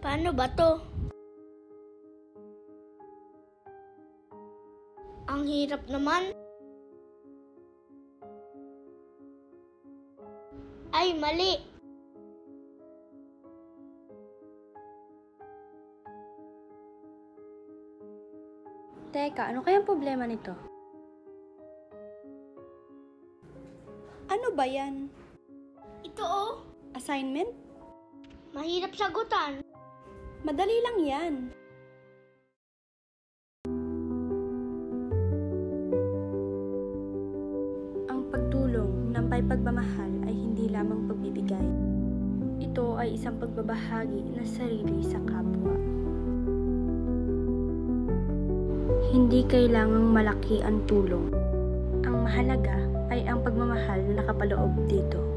Paano ba to? Ang hirap naman. Ay, mali. Teka, ano kayang problema nito? Ano ba yan? Ito oh. Assignment? Mahirap sagutan. Madali lang yan. Ang pagtulong ng may pagmamahal ay hindi lamang pagbibigay. Ito ay isang pagbabahagi ng sarili sa kapwa. Hindi kailangang malaki ang tulong. Ang mahalaga ay ang pagmamahal na nakapaloob dito.